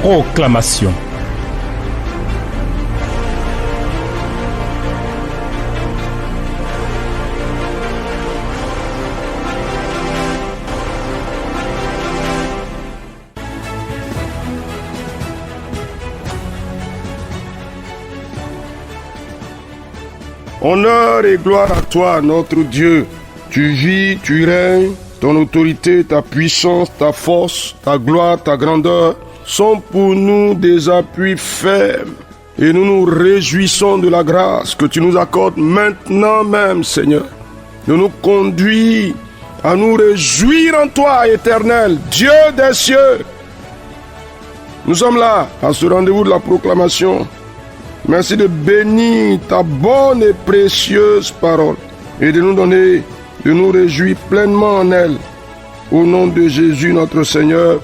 Proclamation. Honneur et gloire à toi, notre Dieu. Tu vis, tu règnes, ton autorité, ta puissance, ta force, ta gloire, ta grandeur sont pour nous des appuis fermes. Et nous nous réjouissons de la grâce que tu nous accordes maintenant même, Seigneur. De nous conduire à nous réjouir en toi, Éternel, Dieu des cieux. Nous sommes là, à ce rendez-vous de la proclamation. Merci de bénir ta bonne et précieuse parole et de nous donner, de nous réjouir pleinement en elle. Au nom de Jésus notre Seigneur.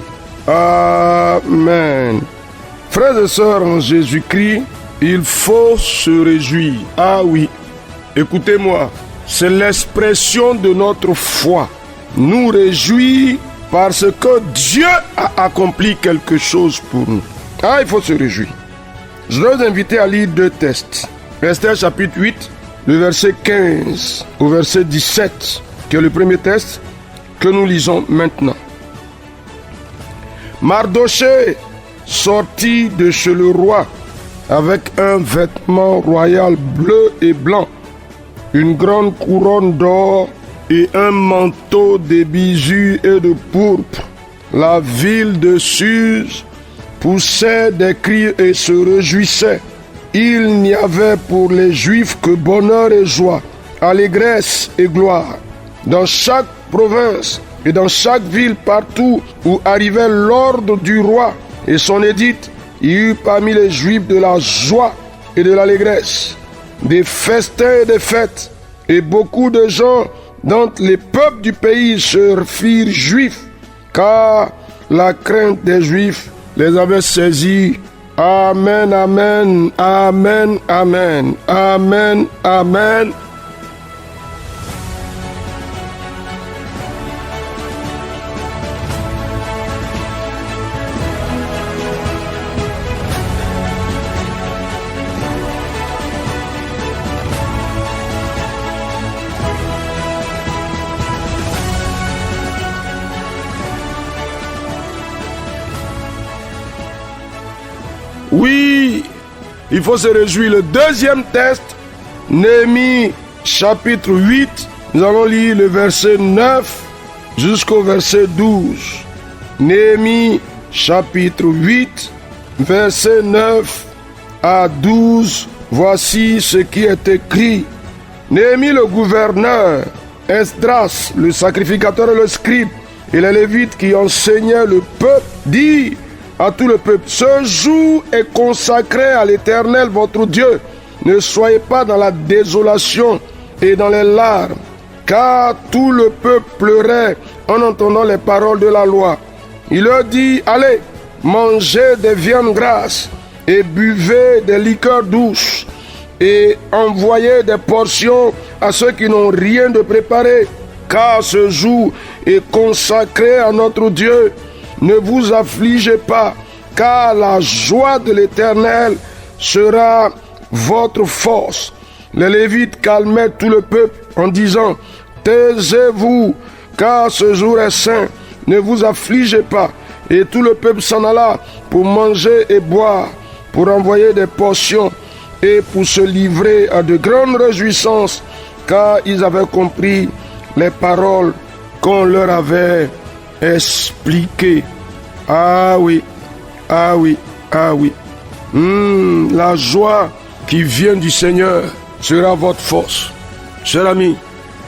Amen. Frères et sœurs en Jésus-Christ, il faut se réjouir. Ah oui, écoutez-moi, c'est l'expression de notre foi. Nous réjouir parce que Dieu a accompli quelque chose pour nous. Ah, il faut se réjouir. Je dois vous inviter à lire deux textes. Esther chapitre 8, le verset 15 au verset 17, qui est le premier texte que nous lisons maintenant. Mardochée sortit de chez le roi avec un vêtement royal bleu et blanc, une grande couronne d'or et un manteau de bijoux et de pourpre. La ville de Suse poussait des cris et se réjouissait. Il n'y avait pour les Juifs que bonheur et joie, allégresse et gloire. Dans chaque province et dans chaque ville partout où arrivait l'ordre du roi et son édite, il y eut parmi les Juifs de la joie et de l'allégresse, des festins et des fêtes, et beaucoup de gens d'entre les peuples du pays se firent juifs, car la crainte des Juifs les avait saisis. Amen, amen, amen, amen, amen, amen. Oui, il faut se réjouir. Le deuxième texte, Néhémie chapitre 8, nous allons lire le verset 9 jusqu'au verset 12. Néhémie chapitre 8, verset 9 à 12, voici ce qui est écrit. Néhémie le gouverneur, Esdras le sacrificateur et le scribe, et les Lévites qui enseignaient le peuple, dit à tout le peuple: ce jour est consacré à l'Éternel votre Dieu. Ne soyez pas dans la désolation et dans les larmes, car tout le peuple pleurait en entendant les paroles de la loi. Il leur dit: allez, mangez des viandes grasses et buvez des liqueurs douces et envoyez des portions à ceux qui n'ont rien de préparé, car ce jour est consacré à notre Dieu. Ne vous affligez pas, car la joie de l'Éternel sera votre force. Les Lévites calmaient tout le peuple en disant: taisez-vous, car ce jour est saint, ne vous affligez pas. Et tout le peuple s'en alla pour manger et boire, pour envoyer des portions et pour se livrer à de grandes réjouissances, car ils avaient compris les paroles qu'on leur avait expliquées. Ah oui, ah oui, ah oui. La joie qui vient du Seigneur sera votre force. Cher ami,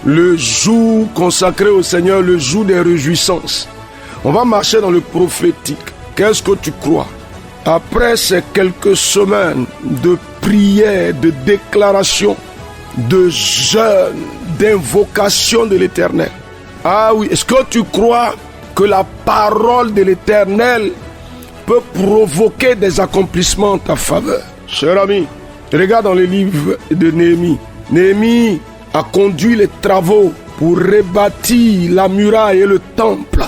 le jour consacré au Seigneur, le jour des réjouissances. On va marcher dans le prophétique. Qu'est-ce que tu crois? Après ces quelques semaines de prières, de déclarations, de jeûnes, d'invocations de l'Éternel. Ah oui, est-ce que tu crois que la parole de l'Éternel peut provoquer des accomplissements en ta faveur? Cher ami, regarde dans le livre de Néhémie. Néhémie a conduit les travaux pour rebâtir la muraille et le temple.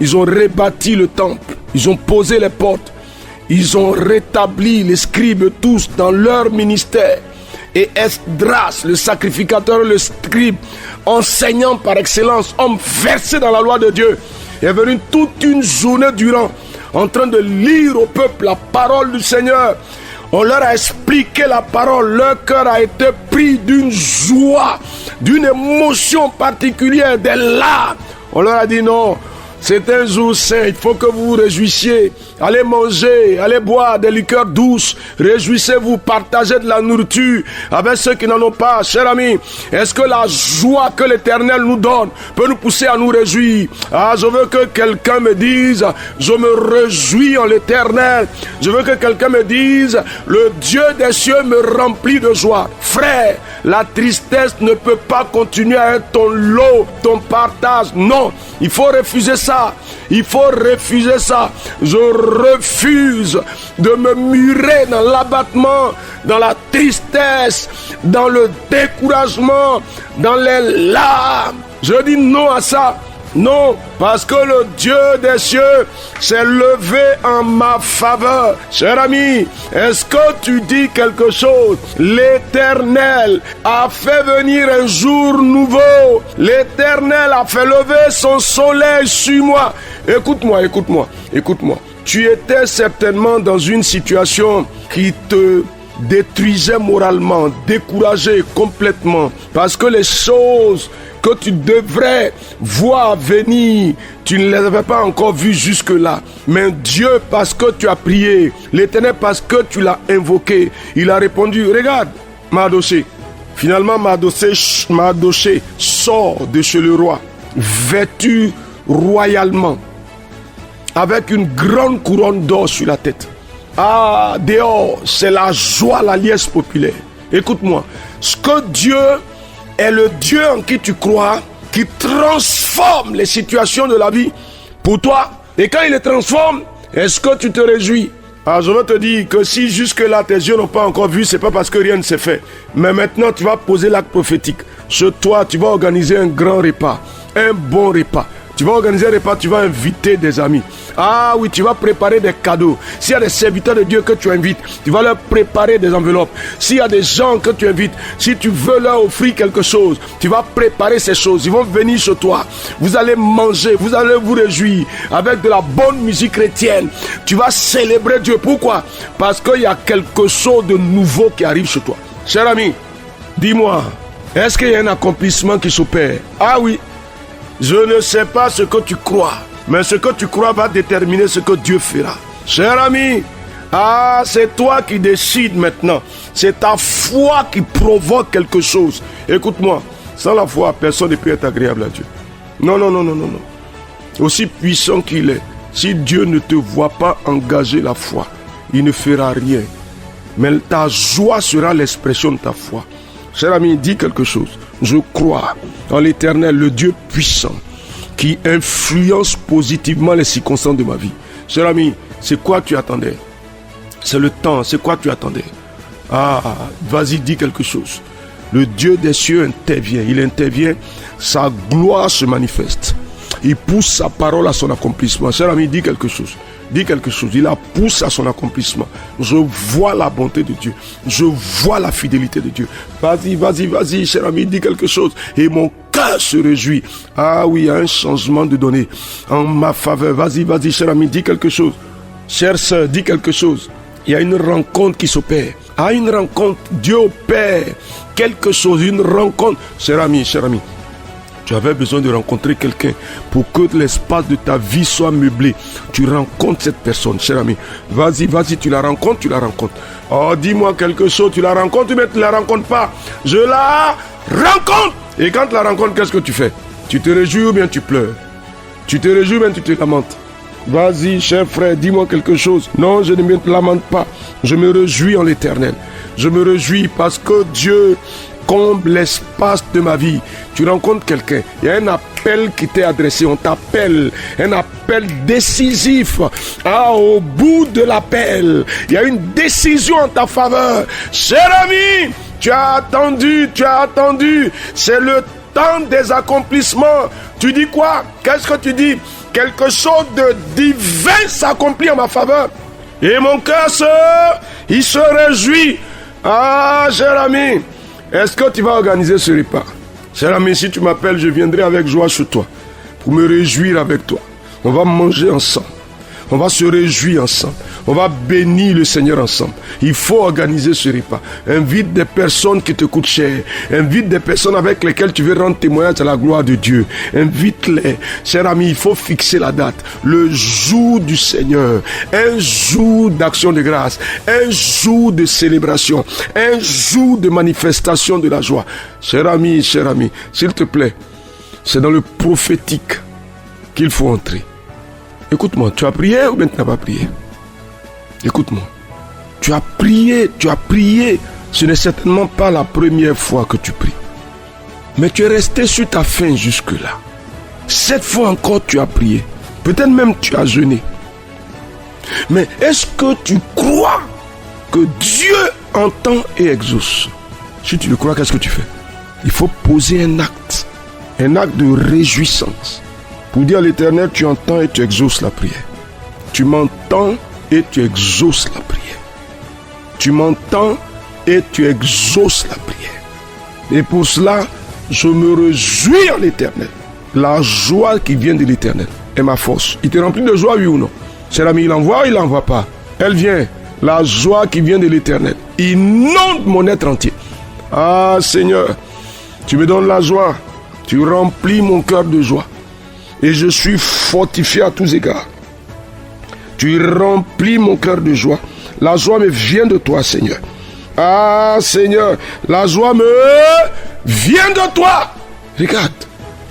Ils ont rebâti le temple. Ils ont posé les portes. ils ont rétabli les scribes tous dans leur ministère. Et Esdras, le sacrificateur, le scribe, enseignant par excellence, homme versé dans la loi de Dieu, est venu toute une journée durant, en train de lire au peuple la parole du Seigneur. On leur a expliqué la parole, leur cœur a été pris d'une joie, d'une émotion particulière, des larmes. On leur a dit non, c'est un jour saint, il faut que vous vous réjouissiez. Allez manger, allez boire des liqueurs douces, réjouissez-vous, partagez de la nourriture avec ceux qui n'en ont pas. Chers amis, est-ce que la joie que l'Éternel nous donne peut nous pousser à nous réjouir? Je veux que quelqu'un me dise, je me réjouis en l'Éternel. Je veux que quelqu'un me dise, le Dieu des cieux me remplit de joie. Frère, la tristesse ne peut pas continuer à être ton lot, ton partage. Non, il faut refuser ça. Il faut refuser ça. Je refuse de me murer dans l'abattement, dans la tristesse, dans le découragement, dans les larmes. Je dis non à ça. Non, parce que le Dieu des cieux s'est levé en ma faveur. Cher ami, est-ce que tu dis quelque chose? L'Éternel a fait venir un jour nouveau. L'Éternel a fait lever son soleil sur moi. Écoute-moi, écoute-moi, écoute-moi. Tu étais certainement dans une situation qui te détruisait moralement, découragé complètement, parce que les choses que tu devrais voir venir, tu ne les avais pas encore vues jusque-là. Mais Dieu, parce que tu as prié, l'Éternel, parce que tu l'as invoqué, il a répondu, regarde, Mardochée. Finalement, Mardochée sort de chez le roi, vêtu royalement, avec une grande couronne d'or sur la tête. Dehors, c'est la joie, la liesse populaire. Écoute-moi, ce que Dieu est le Dieu en qui tu crois, qui transforme les situations de la vie pour toi. Et quand il les transforme, est-ce que tu te réjouis? Je veux te dire que si jusque-là tes yeux n'ont pas encore vu, c'est pas parce que rien ne s'est fait. Mais maintenant, tu vas poser l'acte prophétique. Chez toi, tu vas organiser un grand repas, un bon repas. Tu vas organiser un repas, tu vas inviter des amis. Oui, tu vas préparer des cadeaux. S'il y a des serviteurs de Dieu que tu invites, tu vas leur préparer des enveloppes. S'il y a des gens que tu invites, si tu veux leur offrir quelque chose, tu vas préparer ces choses. Ils vont venir chez toi. Vous allez manger, vous allez vous réjouir avec de la bonne musique chrétienne. Tu vas célébrer Dieu. Pourquoi? Parce qu'il y a quelque chose de nouveau qui arrive chez toi. Cher ami, dis-moi, est-ce qu'il y a un accomplissement qui s'opère? Oui. Je ne sais pas ce que tu crois, mais ce que tu crois va déterminer ce que Dieu fera. Cher ami, c'est toi qui décides maintenant. C'est ta foi qui provoque quelque chose. Écoute-moi, sans la foi, personne ne peut être agréable à Dieu. Non. Aussi puissant qu'il est, si Dieu ne te voit pas engager la foi, il ne fera rien. Mais ta joie sera l'expression de ta foi. Cher ami, dis quelque chose. Je crois en l'Éternel, le Dieu puissant, qui influence positivement les circonstances de ma vie. Cher ami, c'est quoi tu attendais? C'est le temps, c'est quoi tu attendais? Vas-y, dis quelque chose. Le Dieu des cieux intervient, il intervient, sa gloire se manifeste. Il pousse sa parole à son accomplissement. Cher ami, dis quelque chose. Dis quelque chose, il la pousse à son accomplissement. Je vois la bonté de Dieu. Je vois la fidélité de Dieu. Vas-y, cher ami, dis quelque chose. Et mon cœur se réjouit. Oui, il y a un changement de données en ma faveur. Vas-y, cher ami, dis quelque chose. Chère sœur, dis quelque chose. Il y a une rencontre qui s'opère. Une rencontre, Dieu opère quelque chose, une rencontre. Cher ami, tu avais besoin de rencontrer quelqu'un pour que l'espace de ta vie soit meublé. Tu rencontres cette personne, cher ami. Vas-y, tu la rencontres. Dis-moi quelque chose, tu la rencontres ou bien tu ne la rencontres pas? Je la rencontre. Et quand tu la rencontres, qu'est-ce que tu fais? Tu te réjouis ou bien tu pleures? Tu te réjouis ou bien tu te lamentes? Vas-y, cher frère, dis-moi quelque chose. Non, je ne me lamente pas. Je me réjouis en l'Éternel. Je me réjouis parce que Dieu comble l'espace de ma vie. Tu rencontres quelqu'un, il y a un appel qui t'est adressé, on t'appelle, un appel décisif. Au bout de l'appel, il y a une décision en ta faveur. Cher ami, tu as attendu, c'est le temps des accomplissements. Tu dis quoi? Qu'est-ce que tu dis? Quelque chose de divin s'accomplit en ma faveur. Et mon cœur il se réjouit. Ah, cher ami, est-ce que tu vas organiser ce repas? Cher ami, si tu m'appelles, je viendrai avec joie chez toi pour me réjouir avec toi. On va manger ensemble. On va se réjouir ensemble. On va bénir le Seigneur ensemble. Il faut organiser ce repas. Invite des personnes qui te coûtent cher. Invite des personnes avec lesquelles tu veux rendre témoignage à la gloire de Dieu. Invite-les. Cher ami, il faut fixer la date. Le jour du Seigneur. Un jour d'action de grâce. Un jour de célébration. Un jour de manifestation de la joie. Cher ami, s'il te plaît, c'est dans le prophétique qu'il faut entrer. Écoute-moi, tu as prié ou bien tu n'as pas prié? Écoute-moi, tu as prié. Ce n'est certainement pas la première fois que tu pries. Mais tu es resté sur ta faim jusque-là. 7 fois encore tu as prié. Peut-être même tu as jeûné. Mais est-ce que tu crois que Dieu entend et exauce? Si tu le crois, qu'est-ce que tu fais? Il faut poser un acte de réjouissance. Pour dire à l'Éternel, tu entends et tu exauces la prière. Tu m'entends et tu exauces la prière. Tu m'entends et tu exauces la prière. Et pour cela, je me réjouis en l'Éternel. La joie qui vient de l'Éternel est ma force. Il te remplit de joie, oui ou non? Cher ami, il envoie ou il n'envoie pas? Elle vient. La joie qui vient de l'Éternel inonde mon être entier. Ah Seigneur, tu me donnes la joie. Tu remplis mon cœur de joie. Et je suis fortifié à tous égards. Tu remplis mon cœur de joie. La joie me vient de toi, Seigneur. Ah, Seigneur, la joie me vient de toi. Regarde,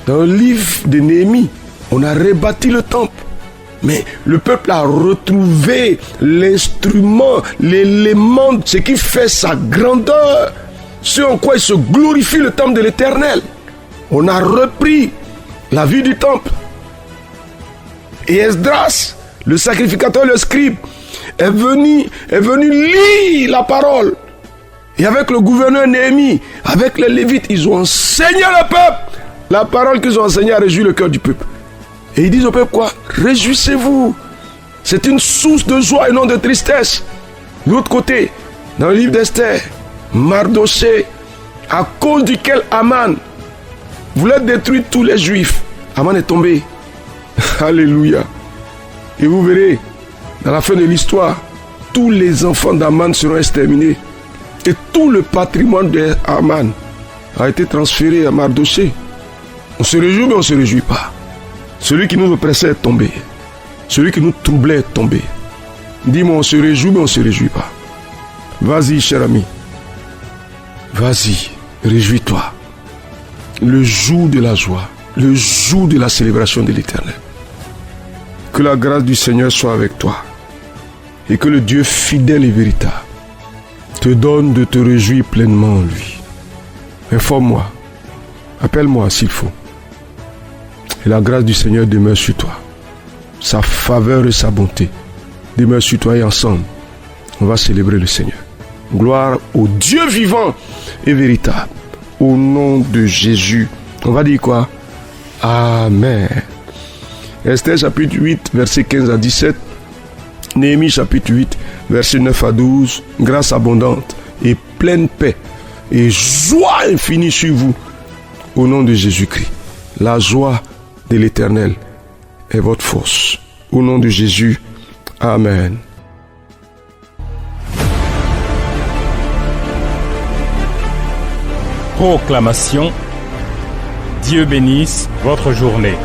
dans le livre de Néhémie, on a rebâti le temple. Mais le peuple a retrouvé l'instrument, l'élément, ce qui fait sa grandeur. Ce en quoi il se glorifie le temple de l'Éternel. On a repris la vie du temple. Et Esdras, le sacrificateur, le scribe, est venu lire la parole. Et avec le gouverneur Néhémie, avec les Lévites, ils ont enseigné le peuple. La parole qu'ils ont enseignée a réjoui le cœur du peuple. Et ils disent au peuple quoi? Réjouissez-vous. C'est une source de joie et non de tristesse. De l'autre côté, dans le livre d'Esther, Mardoché, à cause duquel Aman voulait détruire tous les Juifs, Aman est tombé. Alléluia. Et vous verrez, dans la fin de l'histoire, tous les enfants d'Aman seront exterminés. Et tout le patrimoine d'Aman a été transféré à Mardoché. On se réjouit, mais on ne se réjouit pas. Celui qui nous oppressait est tombé. Celui qui nous troublait est tombé. Dis-moi, on se réjouit, mais on ne se réjouit pas. Vas-y, cher ami. Vas-y, réjouis-toi. Le jour de la joie, le jour de la célébration de l'Éternel. Que la grâce du Seigneur soit avec toi. Et que le Dieu fidèle et véritable te donne de te réjouir pleinement en lui. Informe-moi. Appelle-moi s'il faut. Et la grâce du Seigneur demeure sur toi. Sa faveur et sa bonté demeurent sur toi et ensemble, on va célébrer le Seigneur. Gloire au Dieu vivant et véritable. Au nom de Jésus. On va dire quoi? Amen. Esther chapitre 8, verset 15 à 17. Néhémie chapitre 8, verset 9 à 12. Grâce abondante et pleine paix et joie infinie sur vous. Au nom de Jésus-Christ. La joie de l'Éternel est votre force. Au nom de Jésus. Amen. Proclamation. Dieu bénisse votre journée.